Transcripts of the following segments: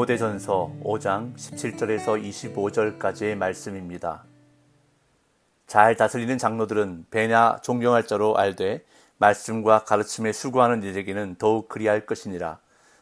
디모데전서 5장 17절에서 25절까지의 말씀입니다. 잘 다스리는 장로들은 배나 존경할 자로 알되 말씀과 가르침에 수고하는 이에게는 더욱 그리할 것이니라.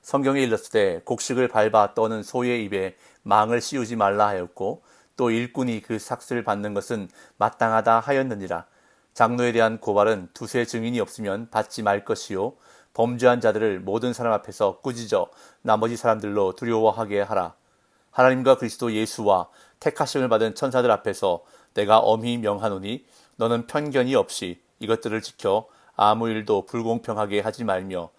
성경에 일렀으되 곡식을 밟아 떠는 소의 입에 망을 씌우지 말라 하였고 또 일꾼이 그 삭슬을 받는 것은 마땅하다 하였느니라. 장로에 대한 고발은 두세 증인이 없으면 받지 말 것이요 범죄한 자들을 모든 사람 앞에서 꾸짖어 나머지 사람들로 두려워하게 하라. 하나님과 그리스도 예수와 택하심을 받은 천사들 앞에서 내가 엄히 명하노니 너는 편견이 없이 이것들을 지켜 아무 일도 불공평하게 하지 말며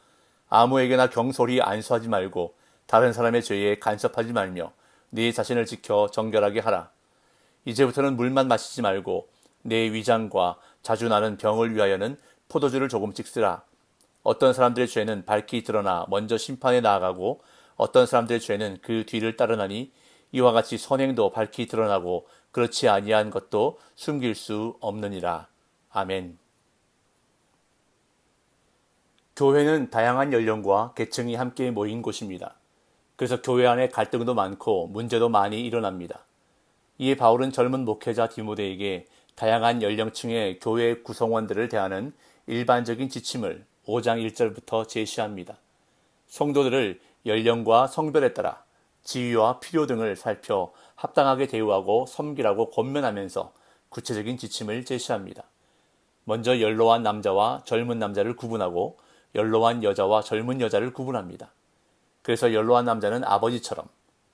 아무에게나 경솔히 안수하지 말고 다른 사람의 죄에 간섭하지 말며 네 자신을 지켜 정결하게 하라. 이제부터는 물만 마시지 말고 내 위장과 자주 나는 병을 위하여는 포도주를 조금씩 쓰라. 어떤 사람들의 죄는 밝히 드러나 먼저 심판에 나아가고 어떤 사람들의 죄는 그 뒤를 따르나니 이와 같이 선행도 밝히 드러나고 그렇지 아니한 것도 숨길 수 없느니라. 아멘. 교회는 다양한 연령과 계층이 함께 모인 곳입니다. 그래서 교회 안에 갈등도 많고 문제도 많이 일어납니다. 이에 바울은 젊은 목회자 디모데에게 다양한 연령층의 교회 구성원들을 대하는 일반적인 지침을 5장 1절부터 제시합니다. 성도들을 연령과 성별에 따라 지위와 필요 등을 살펴 합당하게 대우하고 섬기라고 권면하면서 구체적인 지침을 제시합니다. 먼저 연로한 남자와 젊은 남자를 구분하고 연로한 여자와 젊은 여자를 구분합니다. 그래서 연로한 남자는 아버지처럼,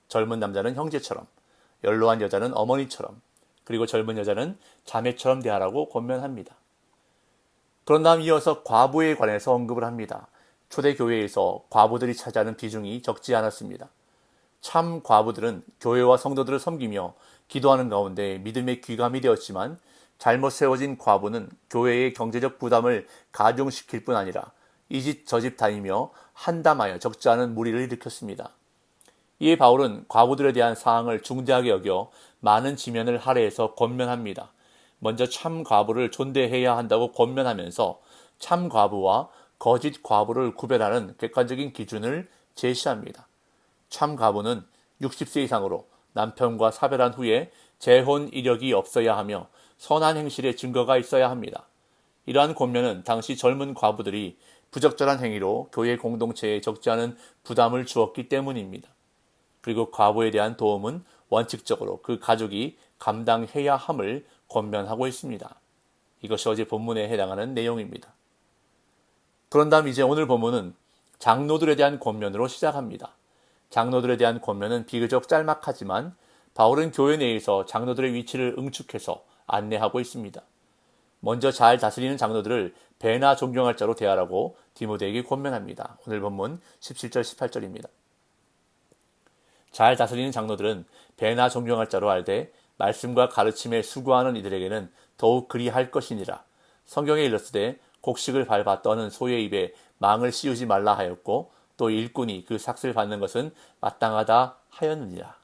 젊은 남자는 형제처럼, 연로한 여자는 어머니처럼, 그리고 젊은 여자는 자매처럼 대하라고 권면합니다. 그런 다음 이어서 과부에 관해서 언급을 합니다. 초대교회에서 과부들이 차지하는 비중이 적지 않았습니다. 참 과부들은 교회와 성도들을 섬기며 기도하는 가운데 믿음의 귀감이 되었지만 잘못 세워진 과부는 교회의 경제적 부담을 가중시킬 뿐 아니라 이 집 저 집 다니며 한담하여 적지 않은 무리를 일으켰습니다. 이에 바울은 과부들에 대한 사항을 중대하게 여겨 많은 지면을 할애해서 권면합니다. 먼저 참 과부를 존대해야 한다고 권면하면서 참 과부와 거짓 과부를 구별하는 객관적인 기준을 제시합니다. 참 과부는 60세 이상으로 남편과 사별한 후에 재혼 이력이 없어야 하며 선한 행실의 증거가 있어야 합니다. 이러한 권면은 당시 젊은 과부들이 부적절한 행위로 교회 공동체에 적지 않은 부담을 주었기 때문입니다. 그리고 과부에 대한 도움은 원칙적으로 그 가족이 감당해야 함을 권면하고 있습니다. 이것이 어제 본문에 해당하는 내용입니다. 그런 다음 이제 오늘 본문은 장로들에 대한 권면으로 시작합니다. 장로들에 대한 권면은 비교적 짤막하지만 바울은 교회 내에서 장로들의 위치를 응축해서 안내하고 있습니다. 먼저 잘 다스리는 장로들을 배나 존경할 자로 대하라고 디모데에게 권면합니다. 오늘 본문 17절 18절입니다. 잘 다스리는 장로들은 배나 존경할 자로 알되 말씀과 가르침에 수고하는 이들에게는 더욱 그리할 것이니라. 성경에 일렀으되 곡식을 밟아 떠는 소의 입에 망을 씌우지 말라 하였고 또 일꾼이 그 삭슬 받는 것은 마땅하다 하였느니라.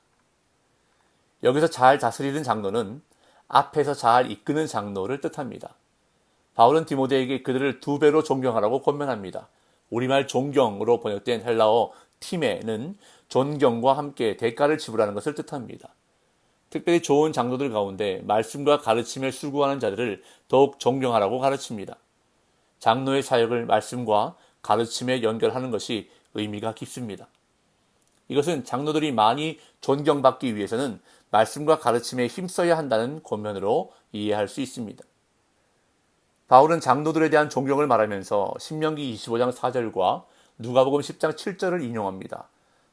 여기서 잘 다스리는 장로는 앞에서 잘 이끄는 장로를 뜻합니다. 바울은 디모데에게 그들을 2배로 존경하라고 권면합니다. 우리말 존경으로 번역된 헬라어 티메는 존경과 함께 대가를 지불하는 것을 뜻합니다. 특별히 좋은 장로들 가운데 말씀과 가르침에 수고하는 자들을 더욱 존경하라고 가르칩니다. 장로의 사역을 말씀과 가르침에 연결하는 것이 의미가 깊습니다. 이것은 장로들이 많이 존경받기 위해서는 말씀과 가르침에 힘써야 한다는 권면으로 이해할 수 있습니다. 바울은 장로들에 대한 존경을 말하면서 신명기 25장 4절과 누가복음 10장 7절을 인용합니다.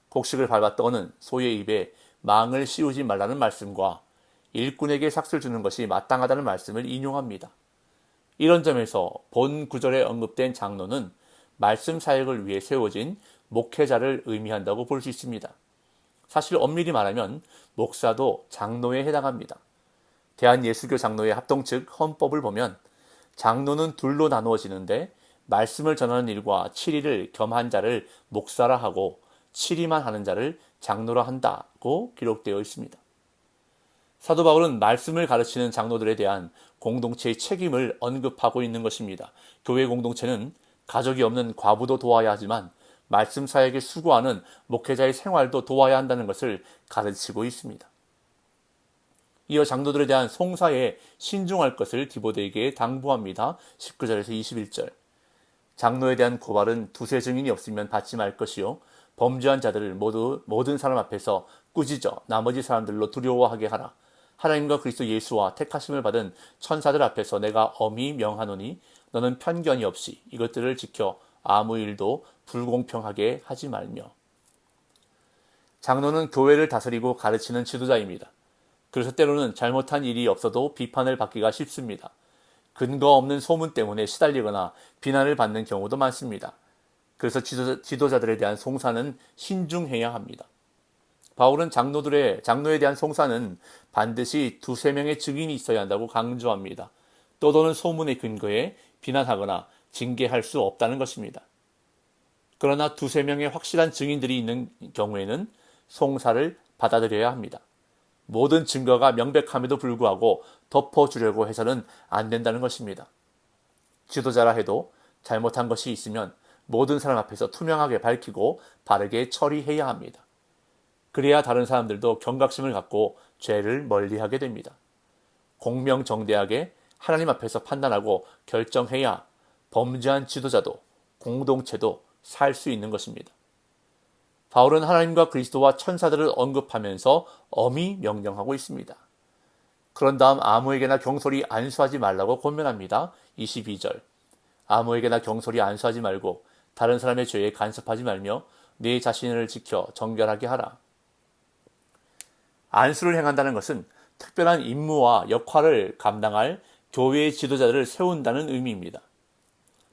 곡식을 밟아 떠는 소의 입에 망을 씌우지 말라는 말씀과 일꾼에게 삭슬 주는 것이 마땅하다는 말씀을 인용합니다. 이런 점에서 본 구절에 언급된 장로는 말씀 사역을 위해 세워진 목회자를 의미한다고 볼 수 있습니다. 사실 엄밀히 말하면 목사도 장로에 해당합니다. 대한예수교 장로의 합동 측 헌법을 보면 장로는 둘로 나누어지는데 말씀을 전하는 일과 치리를 겸한 자를 목사라 하고 치리만 하는 자를 장로라 한다고 기록되어 있습니다. 사도 바울은 말씀을 가르치는 장로들에 대한 공동체의 책임을 언급하고 있는 것입니다. 교회 공동체는 가족이 없는 과부도 도와야 하지만 말씀 사역에 수고하는 목회자의 생활도 도와야 한다는 것을 가르치고 있습니다. 이어 장로들에 대한 송사에 신중할 것을 디모데에게 당부합니다. 19절에서 21절. 장로에 대한 고발은 두세 증인이 없으면 받지 말 것이요, 범죄한 자들을 모든 사람 앞에서 꾸짖어 나머지 사람들로 두려워하게 하라. 하나님과 그리스도 예수와 택하심을 받은 천사들 앞에서 내가 엄히 명하노니 너는 편견이 없이 이것들을 지켜 아무 일도 불공평하게 하지 말며. 장로는 교회를 다스리고 가르치는 지도자입니다. 그래서 때로는 잘못한 일이 없어도 비판을 받기가 쉽습니다. 근거 없는 소문 때문에 시달리거나 비난을 받는 경우도 많습니다. 그래서 지도자들에 대한 송사는 신중해야 합니다. 바울은 장로에 대한 송사는 반드시 두세 명의 증인이 있어야 한다고 강조합니다. 떠도는 소문의 근거에 비난하거나 징계할 수 없다는 것입니다. 그러나 두세 명의 확실한 증인들이 있는 경우에는 송사를 받아들여야 합니다. 모든 증거가 명백함에도 불구하고 덮어주려고 해서는 안 된다는 것입니다. 지도자라 해도 잘못한 것이 있으면 모든 사람 앞에서 투명하게 밝히고 바르게 처리해야 합니다. 그래야 다른 사람들도 경각심을 갖고 죄를 멀리하게 됩니다. 공명정대하게 하나님 앞에서 판단하고 결정해야 범죄한 지도자도 공동체도 살 수 있는 것입니다. 바울은 하나님과 그리스도와 천사들을 언급하면서 엄히 명령하고 있습니다. 그런 다음 아무에게나 경솔히 안수하지 말라고 권면합니다. 22절. 아무에게나 경솔히 안수하지 말고 다른 사람의 죄에 간섭하지 말며 네 자신을 지켜 정결하게 하라. 안수를 행한다는 것은 특별한 임무와 역할을 감당할 교회의 지도자들을 세운다는 의미입니다.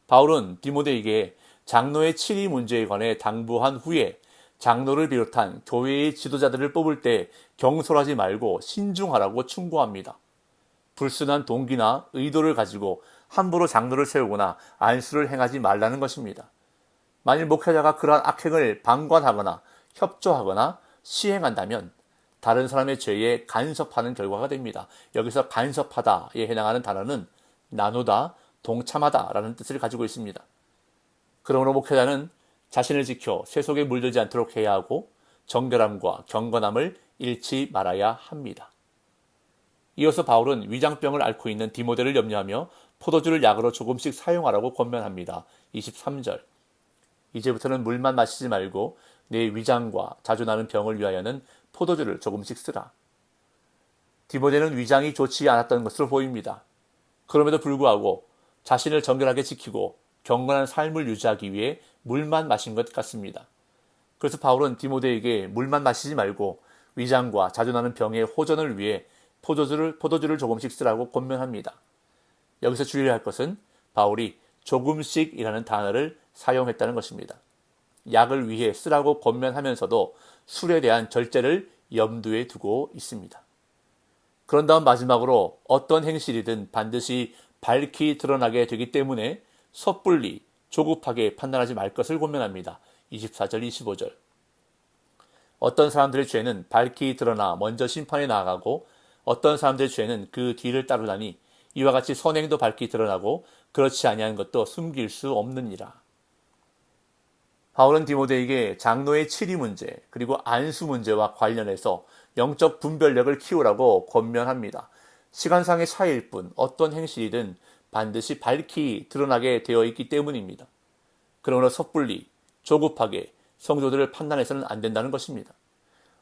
바울은 디모데에게 장로의 치리 문제에 관해 당부한 후에 장로를 비롯한 교회의 지도자들을 뽑을 때 경솔하지 말고 신중하라고 충고합니다. 불순한 동기나 의도를 가지고 함부로 장로를 세우거나 안수를 행하지 말라는 것입니다. 만일 목회자가 그러한 악행을 방관하거나 협조하거나 시행한다면 다른 사람의 죄에 간섭하는 결과가 됩니다. 여기서 간섭하다에 해당하는 단어는 나누다, 동참하다 라는 뜻을 가지고 있습니다. 그러므로 목회자는 자신을 지켜 세속에 물들지 않도록 해야 하고 정결함과 경건함을 잃지 말아야 합니다. 이어서 바울은 위장병을 앓고 있는 디모데를 염려하며 포도주를 약으로 조금씩 사용하라고 권면합니다. 23절. 이제부터는 물만 마시지 말고 내 위장과 자주 나는 병을 위하여는 포도주를 조금씩 쓰라. 디모데는 위장이 좋지 않았던 것으로 보입니다. 그럼에도 불구하고 자신을 정결하게 지키고 경건한 삶을 유지하기 위해 물만 마신 것 같습니다. 그래서 바울은 디모데에게 물만 마시지 말고 위장과 자주 나는 병의 호전을 위해 포도주를 조금씩 쓰라고 권면합니다. 여기서 주의해야 할 것은 바울이 조금씩이라는 단어를 사용했다는 것입니다. 약을 위해 쓰라고 권면하면서도 술에 대한 절제를 염두에 두고 있습니다. 그런 다음 마지막으로 어떤 행실이든 반드시 밝히 드러나게 되기 때문에 섣불리 조급하게 판단하지 말 것을 권면합니다. 24절, 25절. 어떤 사람들의 죄는 밝히 드러나 먼저 심판에 나아가고 어떤 사람들의 죄는 그 뒤를 따르다니 이와 같이 선행도 밝히 드러나고 그렇지 아니한 것도 숨길 수 없느니라. 바울은 디모데에게 장로의 치리 문제 그리고 안수 문제와 관련해서 영적 분별력을 키우라고 권면합니다. 시간상의 차이일 뿐 어떤 행실이든 반드시 밝히 드러나게 되어 있기 때문입니다. 그러므로 섣불리 조급하게 성도들을 판단해서는 안 된다는 것입니다.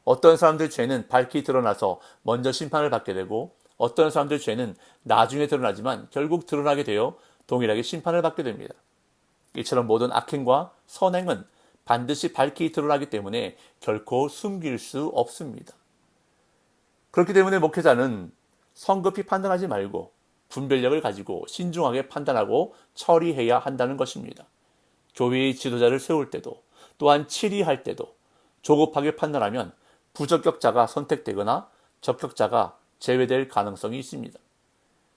어떤 사람들의 죄는 밝히 드러나서 먼저 심판을 받게 되고 어떤 사람들의 죄는 나중에 드러나지만 결국 드러나게 되어 동일하게 심판을 받게 됩니다. 이처럼 모든 악행과 선행은 반드시 밝히 드러나기 때문에 결코 숨길 수 없습니다. 그렇기 때문에 목회자는 성급히 판단하지 말고 분별력을 가지고 신중하게 판단하고 처리해야 한다는 것입니다. 교회의 지도자를 세울 때도 또한 치리할 때도 조급하게 판단하면 부적격자가 선택되거나 적격자가 제외될 가능성이 있습니다.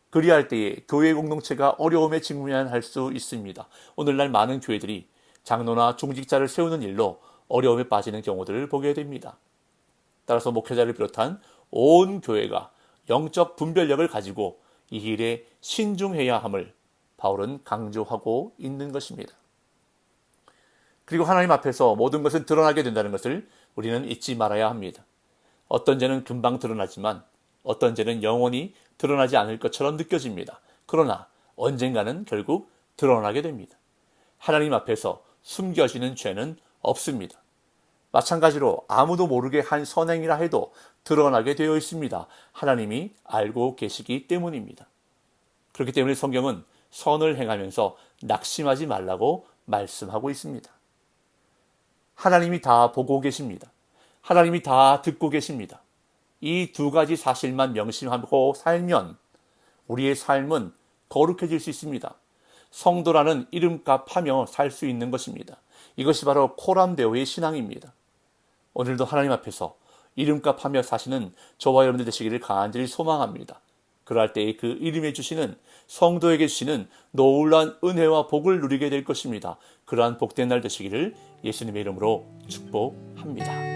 그리할 때에 교회 공동체가 어려움에 직면할 수 있습니다. 오늘날 많은 교회들이 장로나 중직자를 세우는 일로 어려움에 빠지는 경우들을 보게 됩니다. 따라서 목회자를 비롯한 온 교회가 영적 분별력을 가지고 이 일에 신중해야 함을 바울은 강조하고 있는 것입니다. 그리고 하나님 앞에서 모든 것은 드러나게 된다는 것을 우리는 잊지 말아야 합니다. 어떤 죄는 금방 드러나지만 어떤 죄는 영원히 드러나지 않을 것처럼 느껴집니다. 그러나 언젠가는 결국 드러나게 됩니다. 하나님 앞에서 숨겨지는 죄는 없습니다. 마찬가지로 아무도 모르게 한 선행이라 해도 드러나게 되어 있습니다. 하나님이 알고 계시기 때문입니다. 그렇기 때문에 성경은 선을 행하면서 낙심하지 말라고 말씀하고 있습니다. 하나님이 다 보고 계십니다. 하나님이 다 듣고 계십니다. 이 두 가지 사실만 명심하고 살면 우리의 삶은 거룩해질 수 있습니다. 성도라는 이름값 하며 살 수 있는 것입니다. 이것이 바로 코람데오의 신앙입니다. 오늘도 하나님 앞에서 이름값 하며 사시는 저와 여러분들 되시기를 간절히 소망합니다. 그럴 때에 그 이름에 주시는 성도에게 주시는 놀라운 은혜와 복을 누리게 될 것입니다. 그러한 복된 날 되시기를 예수님의 이름으로 축복합니다.